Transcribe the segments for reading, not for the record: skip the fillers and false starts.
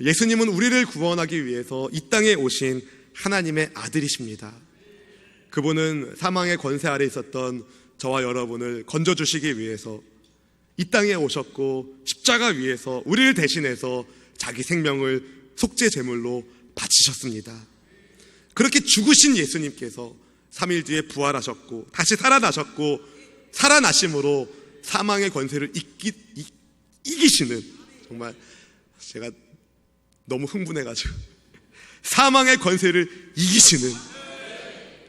예수님은 우리를 구원하기 위해서 이 땅에 오신 하나님의 아들이십니다. 그분은 사망의 권세 아래 있었던 저와 여러분을 건져주시기 위해서 이 땅에 오셨고 십자가 위에서 우리를 대신해서 자기 생명을 속죄 제물로 바치셨습니다. 그렇게 죽으신 예수님께서 3일 뒤에 부활하셨고 다시 살아나셨고 살아나심으로 사망의 권세를 이기시는, 정말 제가 너무 흥분해가지고 사망의 권세를 이기시는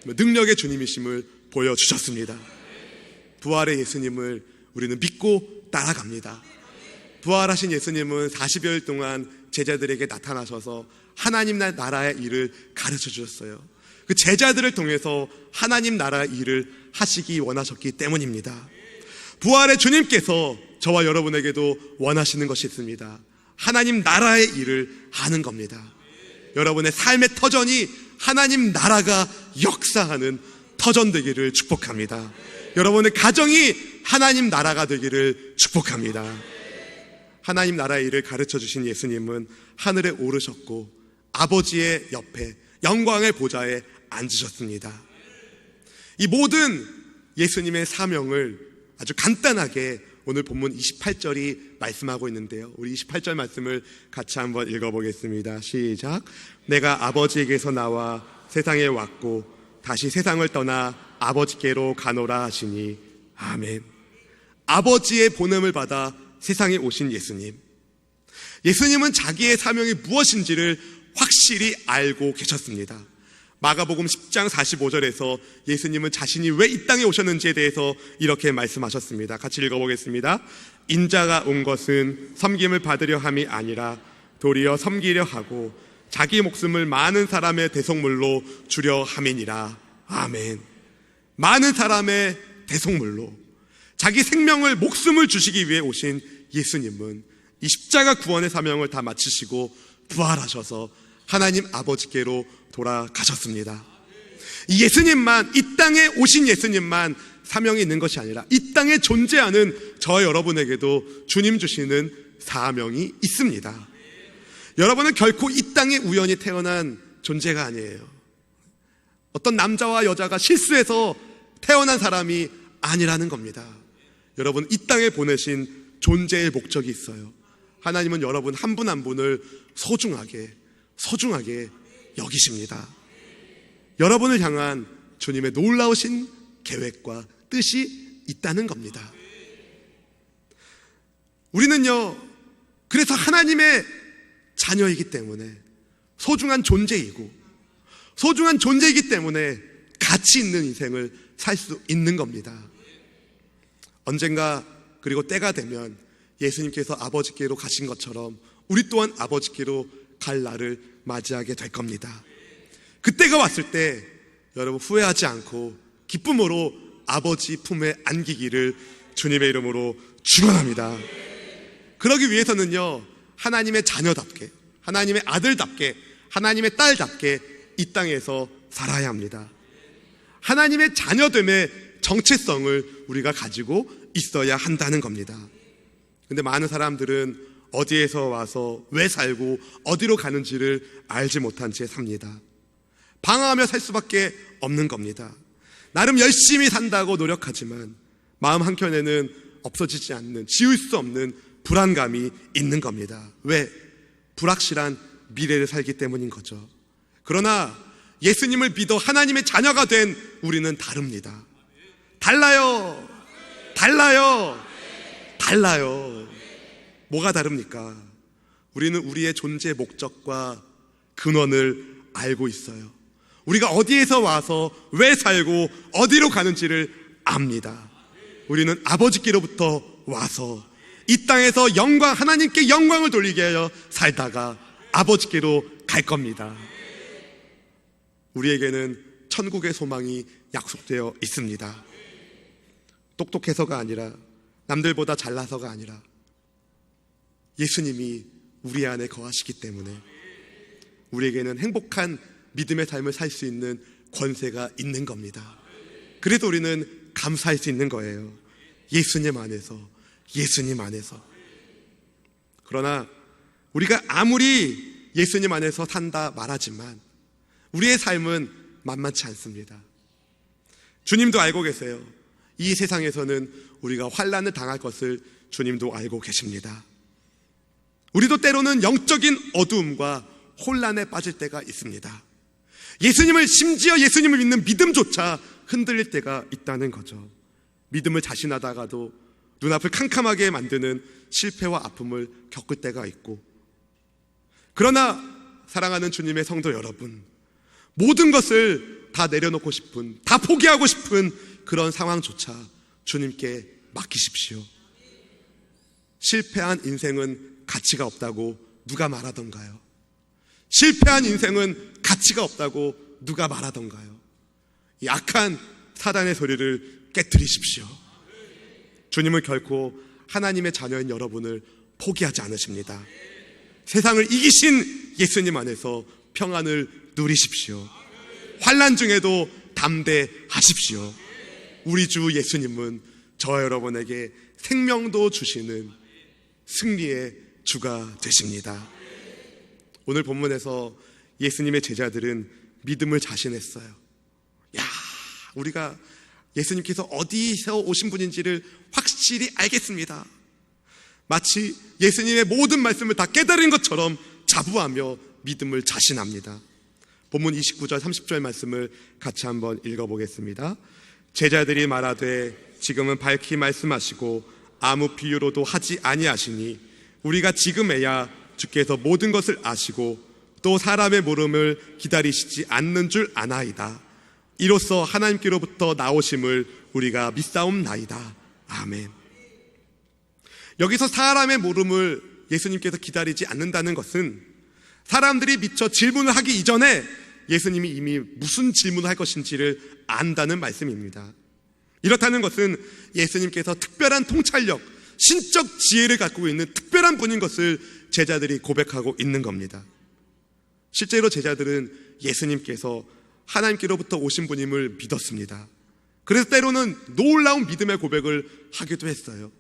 능력의 주님이심을 보여주셨습니다. 부활의 예수님을 우리는 믿고 따라갑니다. 부활하신 예수님은 40여일 동안 제자들에게 나타나셔서 하나님 나라의 일을 가르쳐 주셨어요. 그 제자들을 통해서 하나님 나라의 일을 하시기 원하셨기 때문입니다. 부활의 주님께서 저와 여러분에게도 원하시는 것이 있습니다. 하나님 나라의 일을 하는 겁니다. 여러분의 삶의 터전이 하나님 나라가 역사하는 터전 되기를 축복합니다. 여러분의 가정이 하나님 나라가 되기를 축복합니다. 하나님 나라의 일을 가르쳐 주신 예수님은 하늘에 오르셨고 아버지의 옆에 영광의 보좌에 앉으셨습니다. 이 모든 예수님의 사명을 아주 간단하게 오늘 본문 28절이 말씀하고 있는데요, 우리 28절 말씀을 같이 한번 읽어보겠습니다. 시작. 내가 아버지에게서 나와 세상에 왔고 다시 세상을 떠나 아버지께로 가노라 하시니 아멘. 아버지의 보냄을 받아 세상에 오신 예수님, 예수님은 자기의 사명이 무엇인지를 확실히 알고 계셨습니다. 마가복음 10장 45절에서 예수님은 자신이 왜 이 땅에 오셨는지에 대해서 이렇게 말씀하셨습니다. 같이 읽어보겠습니다. 인자가 온 것은 섬김을 받으려 함이 아니라 도리어 섬기려 하고 자기 목숨을 많은 사람의 대속물로 주려 함이니라. 아멘. 많은 사람의 대속물로 자기 생명을, 목숨을 주시기 위해 오신 예수님은 이 십자가 구원의 사명을 다 마치시고 부활하셔서 하나님 아버지께로 돌아가셨습니다. 이 예수님만, 이 땅에 오신 예수님만 사명이 있는 것이 아니라 이 땅에 존재하는 저 여러분에게도 주님 주시는 사명이 있습니다. 여러분은 결코 이 땅에 우연히 태어난 존재가 아니에요. 어떤 남자와 여자가 실수해서 태어난 사람이 아니라는 겁니다. 여러분, 이 땅에 보내신 존재의 목적이 있어요. 하나님은 여러분 한 분 한 분을 소중하게 여기십니다. 여러분을 향한 주님의 놀라우신 계획과 뜻이 있다는 겁니다. 우리는요, 그래서 하나님의 자녀이기 때문에 소중한 존재이고, 소중한 존재이기 때문에 가치 있는 인생을 살 수 있는 겁니다. 언젠가, 그리고 때가 되면 예수님께서 아버지께로 가신 것처럼 우리 또한 아버지께로 갈 날을 맞이하게 될 겁니다. 그때가 왔을 때 여러분 후회하지 않고 기쁨으로 아버지 품에 안기기를 주님의 이름으로 축원합니다. 그러기 위해서는요, 하나님의 자녀답게, 하나님의 아들답게, 하나님의 딸답게 이 땅에서 살아야 합니다. 하나님의 자녀됨의 정체성을 우리가 가지고 있어야 한다는 겁니다. 근데 많은 사람들은 어디에서 와서 왜 살고 어디로 가는지를 알지 못한 채 삽니다. 방황하며 살 수밖에 없는 겁니다. 나름 열심히 산다고 노력하지만 마음 한켠에는 없어지지 않는, 지울 수 없는 불안감이 있는 겁니다. 왜? 불확실한 미래를 살기 때문인 거죠. 그러나 예수님을 믿어 하나님의 자녀가 된 우리는 다릅니다. 달라요. 뭐가 다릅니까? 우리는 우리의 존재 목적과 근원을 알고 있어요. 우리가 어디에서 와서 왜 살고 어디로 가는지를 압니다. 우리는 아버지께로부터 와서 이 땅에서 하나님께 영광을 돌리게 하여 살다가 아버지께로 갈 겁니다. 우리에게는 천국의 소망이 약속되어 있습니다. 똑똑해서가 아니라, 남들보다 잘나서가 아니라 예수님이 우리 안에 거하시기 때문에 우리에게는 행복한 믿음의 삶을 살 수 있는 권세가 있는 겁니다. 그래서 우리는 감사할 수 있는 거예요. 예수님 안에서. 그러나 우리가 아무리 예수님 안에서 산다 말하지만 우리의 삶은 만만치 않습니다. 주님도 알고 계세요. 이 세상에서는 우리가 환난을 당할 것을 주님도 알고 계십니다. 우리도 때로는 영적인 어두움과 혼란에 빠질 때가 있습니다. 심지어 예수님을 믿는 믿음조차 흔들릴 때가 있다는 거죠. 믿음을 자신하다가도 눈앞을 캄캄하게 만드는 실패와 아픔을 겪을 때가 있고, 그러나 사랑하는 주님의 성도 여러분, 모든 것을 다 내려놓고 싶은, 다 포기하고 싶은 그런 상황조차 주님께 맡기십시오. 실패한 인생은 가치가 없다고 누가 말하던가요? 실패한 인생은 가치가 없다고 누가 말하던가요? 약한 사단의 소리를 깨트리십시오. 주님은 결코 하나님의 자녀인 여러분을 포기하지 않으십니다. 세상을 이기신 예수님 안에서 평안을 누리십시오. 환난 중에도 담대하십시오. 우리 주 예수님은 저와 여러분에게 생명도 주시는 승리의 주가 되십니다. 오늘 본문에서 예수님의 제자들은 믿음을 자신했어요. 야, 우리가 예수님께서 어디서 오신 분인지를 확실히 알겠습니다. 마치 예수님의 모든 말씀을 다 깨달은 것처럼 자부하며 믿음을 자신합니다. 본문 29절 30절 말씀을 같이 한번 읽어보겠습니다. 제자들이 말하되 지금은 밝히 말씀하시고 아무 비유로도 하지 아니하시니 우리가 지금에야 주께서 모든 것을 아시고 또 사람의 물음을 기다리시지 않는 줄 아나이다. 이로써 하나님께로부터 나오심을 우리가 믿사옵나이다. 아멘. 여기서 사람의 물음을 예수님께서 기다리지 않는다는 것은 사람들이 미처 질문을 하기 이전에 예수님이 이미 무슨 질문을 할 것인지를 안다는 말씀입니다. 이렇다는 것은 예수님께서 특별한 통찰력, 신적 지혜를 갖고 있는 특별한 분인 것을 제자들이 고백하고 있는 겁니다. 실제로 제자들은 예수님께서 하나님께로부터 오신 분임을 믿었습니다. 그래서 때로는 놀라운 믿음의 고백을 하기도 했어요.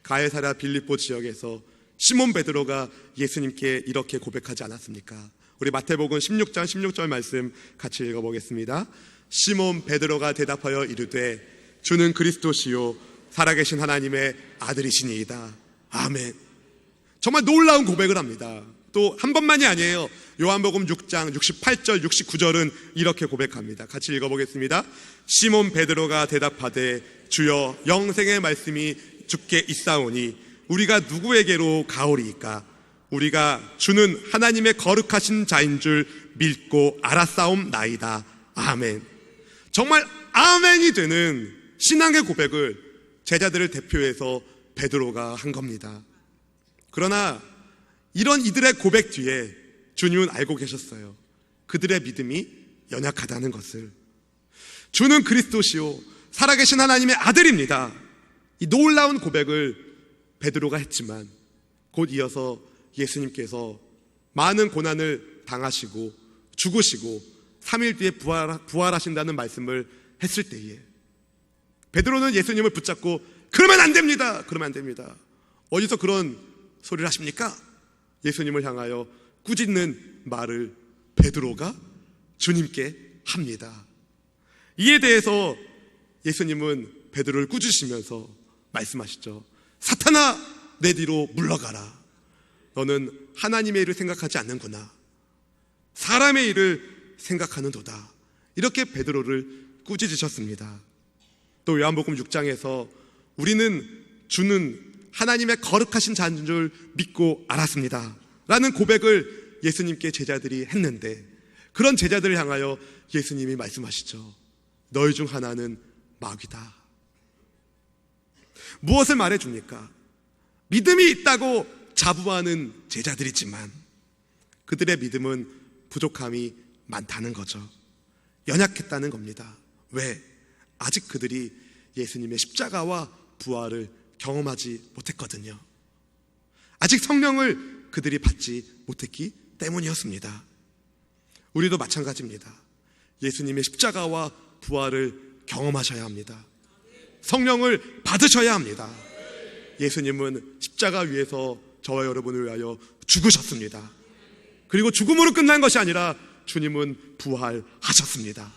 가이사랴 빌립보 지역에서 시몬 베드로가 예수님께 이렇게 고백하지 않았습니까? 우리 마태복음 16장 16절 말씀 같이 읽어보겠습니다. 시몬 베드로가 대답하여 이르되 주는 그리스도시요 살아계신 하나님의 아들이시니이다. 아멘. 정말 놀라운 고백을 합니다. 또 한 번만이 아니에요. 요한복음 6장 68절 69절은 이렇게 고백합니다. 같이 읽어보겠습니다. 시몬 베드로가 대답하되 주여 영생의 말씀이 주께 있사오니 우리가 누구에게로 가오리이까? 우리가 주는 하나님의 거룩하신 자인 줄 믿고 알았사옵나이다. 아멘. 정말 아멘이 되는 신앙의 고백을 제자들을 대표해서 베드로가 한 겁니다. 그러나 이런 이들의 고백 뒤에 주님은 알고 계셨어요. 그들의 믿음이 연약하다는 것을. 주는 그리스도시요 살아계신 하나님의 아들입니다. 이 놀라운 고백을 베드로가 했지만 곧 이어서 예수님께서 많은 고난을 당하시고 죽으시고 3일 뒤에 부활하신다는 말씀을 했을 때에 베드로는 예수님을 붙잡고 그러면 안 됩니다. 그러면 안 됩니다. 어디서 그런 소리를 하십니까? 예수님을 향하여 꾸짖는 말을 베드로가 주님께 합니다. 이에 대해서 예수님은 베드로를 꾸짖으시면서 말씀하시죠. 사탄아, 내 뒤로 물러가라. 너는 하나님의 일을 생각하지 않는구나. 사람의 일을 생각하는도다. 이렇게 베드로를 꾸짖으셨습니다. 또 요한복음 6장에서 우리는 주는 하나님의 거룩하신 자인 줄 믿고 알았습니다 라는 고백을 예수님께 제자들이 했는데, 그런 제자들을 향하여 예수님이 말씀하시죠. 너희 중 하나는 마귀다. 무엇을 말해줍니까? 믿음이 있다고 자부하는 제자들이지만 그들의 믿음은 부족함이 많다는 거죠. 연약했다는 겁니다. 왜? 아직 그들이 예수님의 십자가와 부활을 경험하지 못했거든요. 아직 성령을 그들이 받지 못했기 때문이었습니다. 우리도 마찬가지입니다. 예수님의 십자가와 부활을 경험하셔야 합니다. 성령을 받으셔야 합니다. 예수님은 십자가 위에서 저와 여러분을 위하여 죽으셨습니다. 그리고 죽음으로 끝난 것이 아니라 주님은 부활하셨습니다.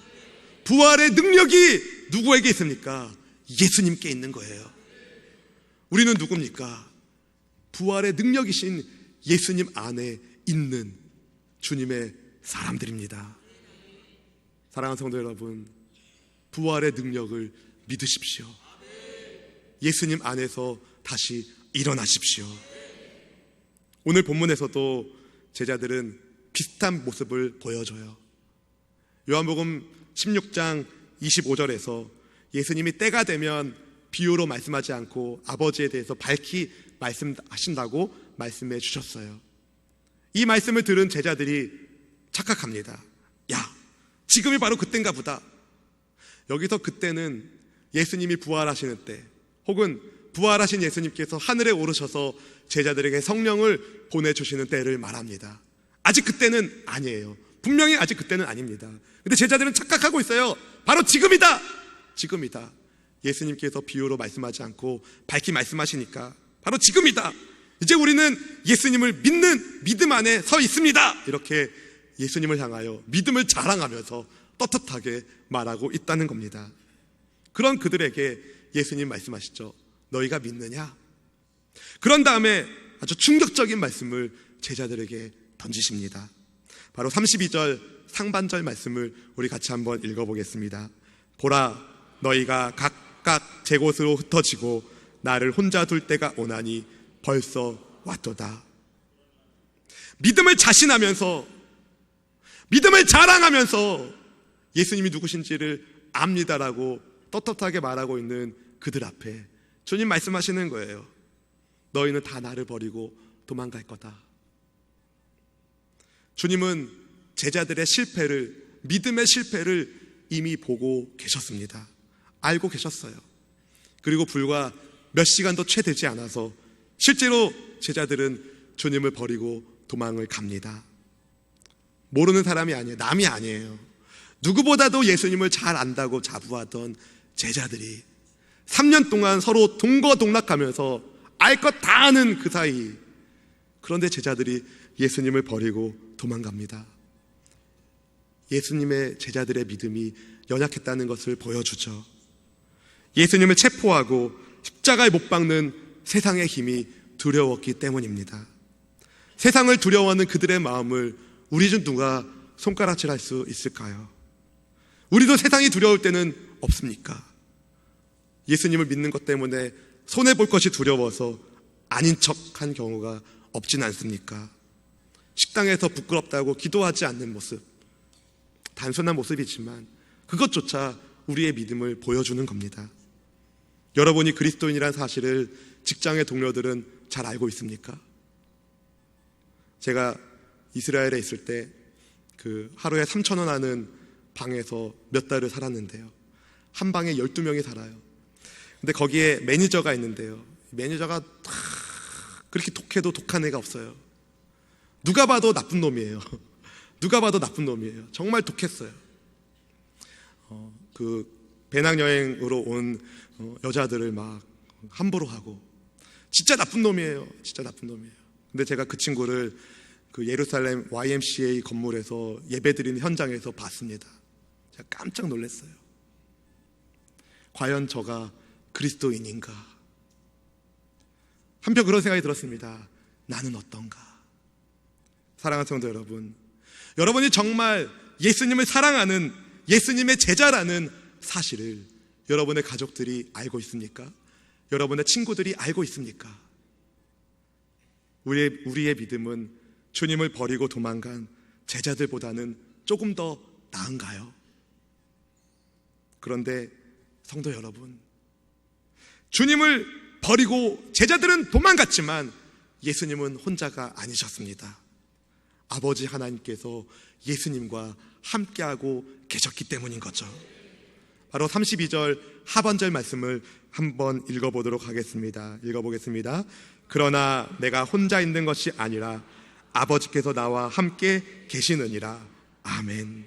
부활의 능력이 누구에게 있습니까? 예수님께 있는 거예요. 우리는 누굽니까? 부활의 능력이신 예수님 안에 있는 주님의 사람들입니다. 사랑하는 성도 여러분, 부활의 능력을 믿으십시오. 예수님 안에서 다시 일어나십시오. 오늘 본문에서도 제자들은 비슷한 모습을 보여줘요. 요한복음 16장 25절에서 예수님이 때가 되면 비유로 말씀하지 않고 아버지에 대해서 밝히 말씀하신다고 말씀해 주셨어요. 이 말씀을 들은 제자들이 착각합니다. 야, 지금이 바로 그때인가 보다. 여기서 그때는 예수님이 부활하시는 때, 혹은 부활하신 예수님께서 하늘에 오르셔서 제자들에게 성령을 보내주시는 때를 말합니다. 아직 그때는 아니에요. 분명히 아직 그때는 아닙니다. 근데 제자들은 착각하고 있어요. 바로 지금이다! 지금이다. 예수님께서 비유로 말씀하지 않고 밝히 말씀하시니까 바로 지금이다. 이제 우리는 예수님을 믿는 믿음 안에 서 있습니다. 이렇게 예수님을 향하여 믿음을 자랑하면서 떳떳하게 말하고 있다는 겁니다. 그런 그들에게 예수님 말씀하시죠. 너희가 믿느냐? 그런 다음에 아주 충격적인 말씀을 제자들에게 던지십니다. 바로 32절 상반절 말씀을 우리 같이 한번 읽어보겠습니다. 보라, 너희가 각각 제 곳으로 흩어지고 나를 혼자 둘 때가 오나니 벌써 왔도다. 믿음을 자신하면서, 믿음을 자랑하면서 예수님이 누구신지를 압니다라고 떳떳하게 말하고 있는 그들 앞에 주님 말씀하시는 거예요. 너희는 다 나를 버리고 도망갈 거다. 주님은 제자들의 실패를, 믿음의 실패를 이미 보고 계셨습니다. 알고 계셨어요. 그리고 불과 몇 시간도 채 되지 않아서 실제로 제자들은 주님을 버리고 도망을 갑니다. 모르는 사람이 아니에요. 남이 아니에요. 누구보다도 예수님을 잘 안다고 자부하던 제자들이 3년 동안 서로 동거동락하면서 알 것 다 아는 그 사이, 그런데 제자들이 예수님을 버리고 도망갑니다. 예수님의 제자들의 믿음이 연약했다는 것을 보여주죠. 예수님을 체포하고 십자가에 못 박는 세상의 힘이 두려웠기 때문입니다. 세상을 두려워하는 그들의 마음을 우리 중 누가 손가락질할 수 있을까요? 우리도 세상이 두려울 때는 없습니까? 예수님을 믿는 것 때문에 손해볼 것이 두려워서 아닌 척한 경우가 없진 않습니까? 식당에서 부끄럽다고 기도하지 않는 모습, 단순한 모습이지만 그것조차 우리의 믿음을 보여주는 겁니다. 여러분이 그리스도인이라는 사실을 직장의 동료들은 잘 알고 있습니까? 제가 이스라엘에 있을 때 그 하루에 3,000원 하는 방에서 몇 달을 살았는데요. 한 방에 12명이 살아요. 근데 거기에 매니저가 있는데요. 매니저가 그렇게 독해도 독한 애가 없어요. 누가 봐도 나쁜 놈이에요. 누가 봐도 나쁜 놈이에요. 정말 독했어요. 그 배낭여행으로 온 여자들을 막 함부로 하고, 진짜 나쁜 놈이에요. 진짜 나쁜 놈이에요. 근데 제가 그 친구를 그 예루살렘 YMCA 건물에서 예배드리는 현장에서 봤습니다. 제가 깜짝 놀랐어요. 과연 저가 그리스도인인가? 한편 그런 생각이 들었습니다. 나는 어떤가? 사랑하는 성도 여러분, 여러분이 정말 예수님을 사랑하는 예수님의 제자라는 사실을 여러분의 가족들이 알고 있습니까? 여러분의 친구들이 알고 있습니까? 우리의 믿음은 주님을 버리고 도망간 제자들보다는 조금 더 나은가요? 그런데 성도 여러분, 주님을 버리고 제자들은 도망갔지만 예수님은 혼자가 아니셨습니다. 아버지 하나님께서 예수님과 함께하고 계셨기 때문인 거죠. 바로 32절 하반절 말씀을 한번 읽어보도록 하겠습니다. 읽어보겠습니다. 그러나 내가 혼자 있는 것이 아니라 아버지께서 나와 함께 계시느니라. 아멘.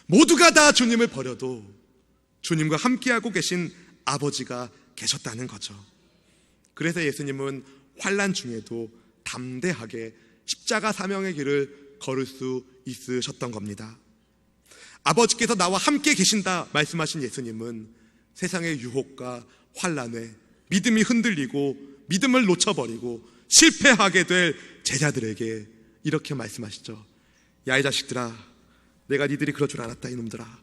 모두가 다 주님을 버려도 주님과 함께하고 계신 아버지가 계셨다는 거죠. 그래서 예수님은 환난 중에도 담대하게 십자가 사명의 길을 걸을 수 있으셨던 겁니다. 아버지께서 나와 함께 계신다 말씀하신 예수님은 세상의 유혹과 환난에 믿음이 흔들리고 믿음을 놓쳐버리고 실패하게 될 제자들에게 이렇게 말씀하시죠. 야, 이 자식들아, 내가 니들이 그럴 줄 알았다. 이놈들아,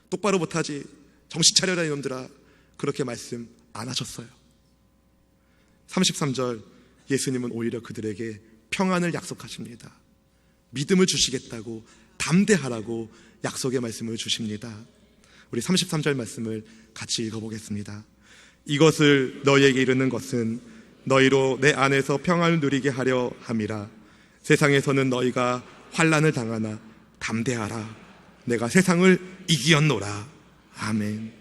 똑바로 못하지, 정신 차려라 이놈들아. 그렇게 말씀 안 하셨어요. 33절, 예수님은 오히려 그들에게 평안을 약속하십니다. 믿음을 주시겠다고, 담대하라고 약속의 말씀을 주십니다. 우리 33절 말씀을 같이 읽어보겠습니다. 이것을 너희에게 이르는 것은 너희로 내 안에서 평안을 누리게 하려 함이라. 세상에서는 너희가 환난을 당하나 담대하라. 내가 세상을 이기었노라. 아멘.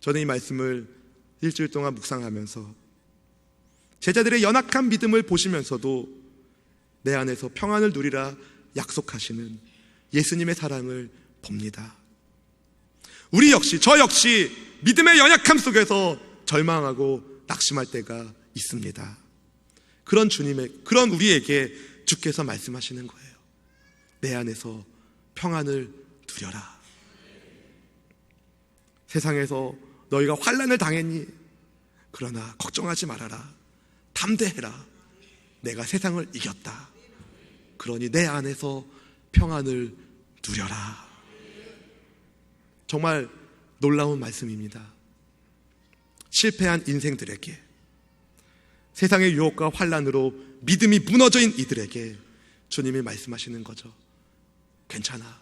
저는 이 말씀을 일주일 동안 묵상하면서 제자들의 연약한 믿음을 보시면서도 내 안에서 평안을 누리라 약속하시는 예수님의 사랑을 봅니다. 우리 역시, 저 역시 믿음의 연약함 속에서 절망하고 낙심할 때가 있습니다. 그런 우리에게 주께서 말씀하시는 거예요. 내 안에서 평안을 누려라. 세상에서 너희가 환난을 당했니? 그러나 걱정하지 말아라. 담대해라. 내가 세상을 이겼다. 그러니 내 안에서 평안을 누려라. 정말 놀라운 말씀입니다. 실패한 인생들에게, 세상의 유혹과 환난으로 믿음이 무너져인 이들에게 주님이 말씀하시는 거죠. 괜찮아.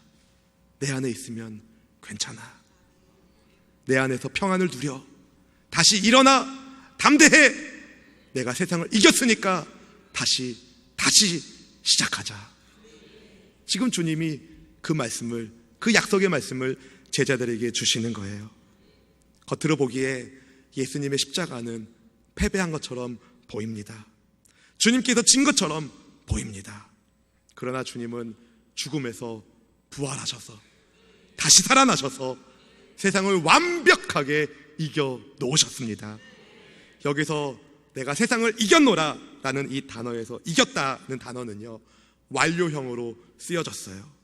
내 안에 있으면 괜찮아. 내 안에서 평안을 누려. 다시 일어나. 담대해. 내가 세상을 이겼으니까 다시 시작하자. 지금 주님이 그 말씀을, 그 약속의 말씀을 제자들에게 주시는 거예요. 겉으로 보기에 예수님의 십자가는 패배한 것처럼 보입니다. 주님께서 진 것처럼 보입니다. 그러나 주님은 죽음에서 부활하셔서 다시 살아나셔서 세상을 완벽하게 이겨 놓으셨습니다. 여기서 내가 세상을 이겼노라 라는 이 단어에서 이겼다는 단어는요, 완료형으로 쓰여졌어요.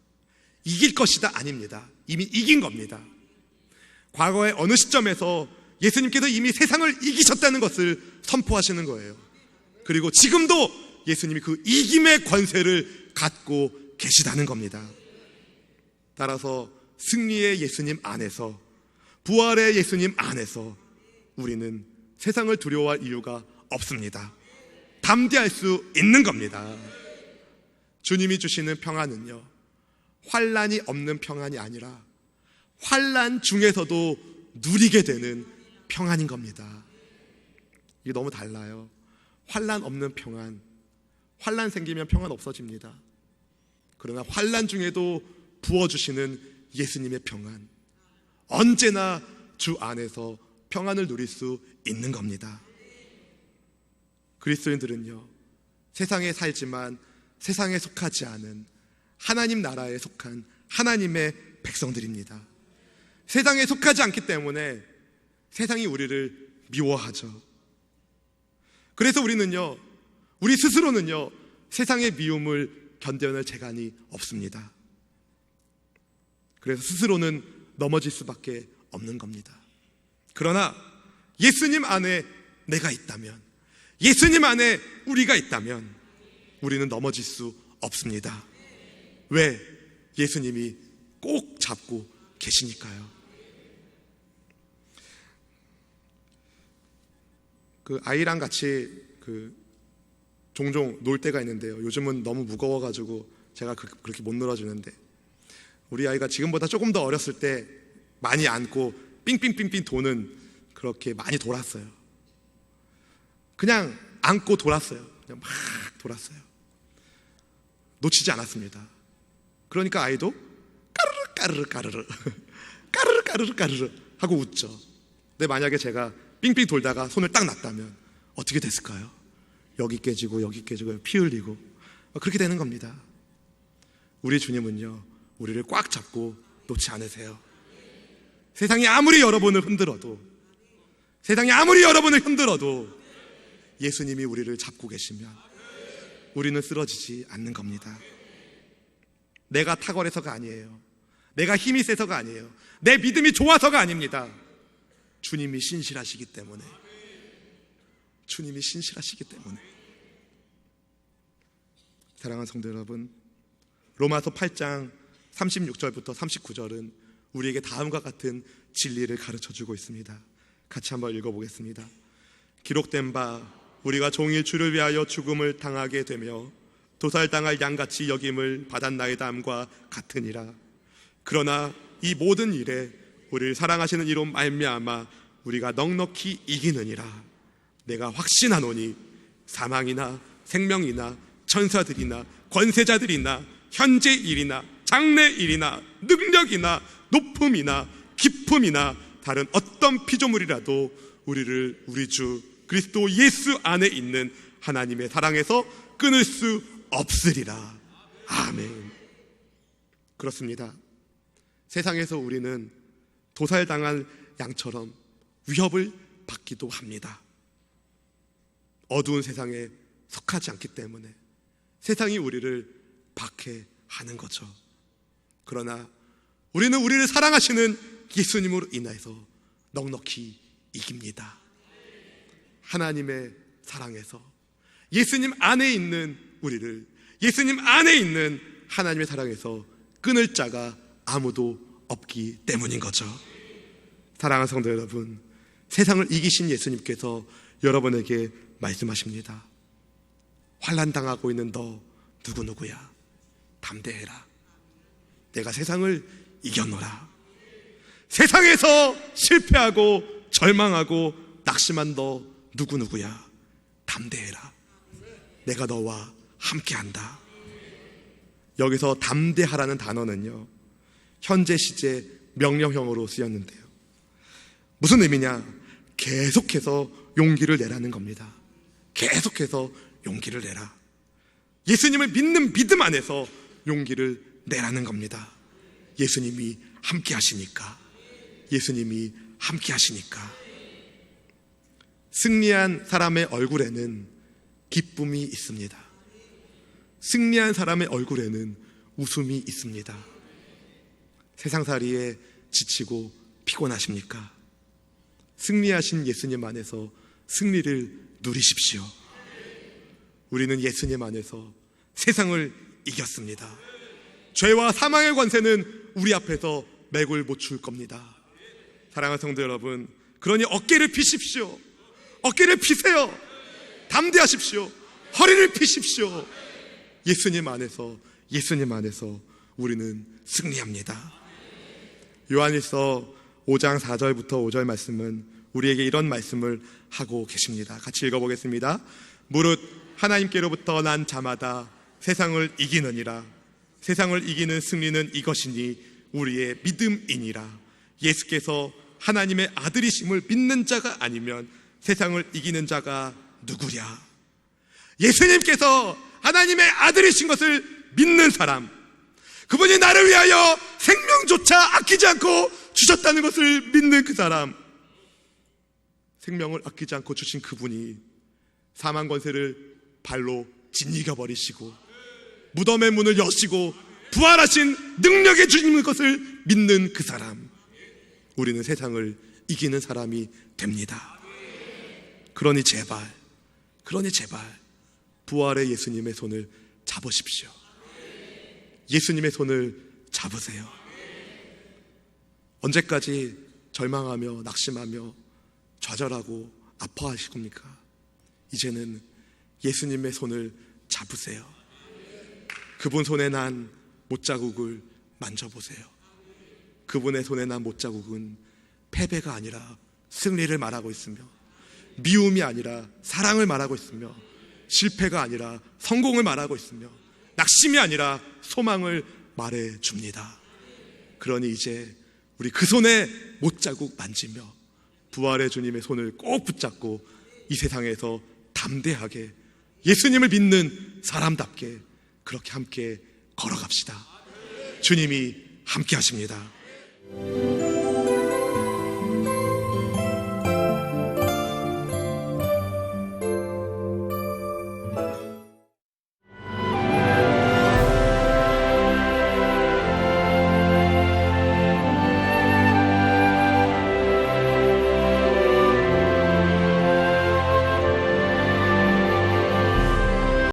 이길 것이다 아닙니다. 이미 이긴 겁니다. 과거의 어느 시점에서 예수님께서 이미 세상을 이기셨다는 것을 선포하시는 거예요. 그리고 지금도 예수님이 그 이김의 권세를 갖고 계시다는 겁니다. 따라서 승리의 예수님 안에서, 부활의 예수님 안에서 우리는 세상을 두려워할 이유가 없습니다. 담대할 수 있는 겁니다. 주님이 주시는 평안은요, 환난이 없는 평안이 아니라 환난 중에서도 누리게 되는 평안인 겁니다. 이게 너무 달라요. 환난 없는 평안, 환난 생기면 평안 없어집니다. 그러나 환난 중에도 부어주시는 예수님의 평안, 언제나 주 안에서 평안을 누릴 수 있는 겁니다. 그리스도인들은요, 세상에 살지만 세상에 속하지 않은 하나님 나라에 속한 하나님의 백성들입니다. 세상에 속하지 않기 때문에 세상이 우리를 미워하죠. 그래서 우리는요, 우리 스스로는요, 세상의 미움을 견뎌낼 재간이 없습니다. 그래서 스스로는 넘어질 수밖에 없는 겁니다. 그러나 예수님 안에 내가 있다면, 예수님 안에 우리가 있다면 우리는 넘어질 수 없습니다. 왜? 예수님이 꼭 잡고 계시니까요. 그 아이랑 같이 종종 놀 때가 있는데요. 요즘은 너무 무거워가지고 제가 그렇게 못 놀아주는데, 우리 아이가 지금보다 조금 더 어렸을 때 많이 안고 삥삥삥삥 도는, 그렇게 많이 돌았어요. 그냥 안고 돌았어요. 그냥 막 돌았어요. 놓치지 않았습니다. 그러니까 아이도 까르르 까르르 까르르 까르르 까르르 하고 웃죠. 근데 만약에 제가 삥삥 돌다가 손을 딱 놨다면 어떻게 됐을까요? 여기 깨지고 여기 깨지고 피 흘리고 그렇게 되는 겁니다. 우리 주님은요, 우리를 꽉 잡고 놓지 않으세요. 세상이 아무리 여러분을 흔들어도, 세상이 아무리 여러분을 흔들어도 예수님이 우리를 잡고 계시면 우리는 쓰러지지 않는 겁니다. 내가 탁월해서가 아니에요. 내가 힘이 세서가 아니에요. 내 믿음이 좋아서가 아닙니다. 주님이 신실하시기 때문에. 주님이 신실하시기 때문에. 사랑하는 성도 여러분, 로마서 8장 36절부터 39절은 우리에게 다음과 같은 진리를 가르쳐주고 있습니다. 같이 한번 읽어보겠습니다. 기록된 바 우리가 종일 주를 위하여 죽음을 당하게 되며 도살당할 양같이 여김을 받았나이다 함과 같으니라. 그러나 이 모든 일에 우리를 사랑하시는 이로 말미암아 우리가 넉넉히 이기느니라. 내가 확신하노니 사망이나 생명이나 천사들이나 권세자들이나 현재 일이나 장래 일이나 능력이나 높음이나 깊음이나 다른 어떤 피조물이라도 우리를 우리 주 그리스도 예수 안에 있는 하나님의 사랑에서 끊을 수 없으리라. 아멘. 그렇습니다. 세상에서 우리는 도살당한 양처럼 위협을 받기도 합니다. 어두운 세상에 속하지 않기 때문에 세상이 우리를 박해하는 거죠. 그러나 우리는 우리를 사랑하시는 예수님으로 인해서 넉넉히 이깁니다. 하나님의 사랑에서 예수님 안에 있는 우리를, 예수님 안에 있는 하나님의 사랑에서 끊을 자가 아무도 없기 때문인 거죠. 사랑하는 성도 여러분, 세상을 이기신 예수님께서 여러분에게 말씀하십니다. 환난 당하고 있는 너 누구누구야, 담대해라. 내가 세상을 이겼노라. 세상에서 실패하고 절망하고 낙심한 너 누구누구야, 담대해라. 내가 너와 함께한다. 여기서 담대하라는 단어는요, 현재 시제 명령형으로 쓰였는데요, 무슨 의미냐? 계속해서 용기를 내라는 겁니다. 계속해서 용기를 내라. 예수님을 믿는 믿음 안에서 용기를 내라는 겁니다. 예수님이 함께 하시니까. 예수님이 함께 하시니까. 승리한 사람의 얼굴에는 기쁨이 있습니다. 승리한 사람의 얼굴에는 웃음이 있습니다. 세상살이에 지치고 피곤하십니까? 승리하신 예수님 안에서 승리를 누리십시오. 우리는 예수님 안에서 세상을 이겼습니다. 죄와 사망의 권세는 우리 앞에서 맥을 못 출 겁니다. 사랑하는 성도 여러분, 그러니 어깨를 피십시오. 어깨를 피세요. 담대하십시오. 허리를 피십시오. 예수님 안에서 우리는 승리합니다. 요한일서 5장 4절부터 5절 말씀은 우리에게 이런 말씀을 하고 계십니다. 같이 읽어보겠습니다. 무릇 하나님께로부터 난 자마다 세상을 이기느니라. 세상을 이기는 승리는 이것이니 우리의 믿음이니라. 예수께서 하나님의 아들이심을 믿는 자가 아니면 세상을 이기는 자가 누구랴? 예수님께서 하나님의 아들이신 것을 믿는 사람, 그분이 나를 위하여 생명조차 아끼지 않고 주셨다는 것을 믿는 그 사람, 생명을 아끼지 않고 주신 그분이 사망 권세를 발로 짓이겨 버리시고 무덤의 문을 여시고 부활하신 능력의 주님의 것을 믿는 그 사람, 우리는 세상을 이기는 사람이 됩니다. 그러니 제발 부활의 예수님의 손을 잡으십시오. 예수님의 손을 잡으세요. 언제까지 절망하며 낙심하며 좌절하고 아파하실 겁니까? 이제는 예수님의 손을 잡으세요. 그분 손에 난 못자국을 만져보세요. 그분의 손에 난 못자국은 패배가 아니라 승리를 말하고 있으며, 미움이 아니라 사랑을 말하고 있으며, 실패가 아니라 성공을 말하고 있으며, 낙심이 아니라 소망을 말해줍니다. 그러니 이제 우리 그 손에 못자국 만지며 부활의 주님의 손을 꼭 붙잡고 이 세상에서 담대하게 예수님을 믿는 사람답게 그렇게 함께 걸어갑시다. 주님이 함께 하십니다.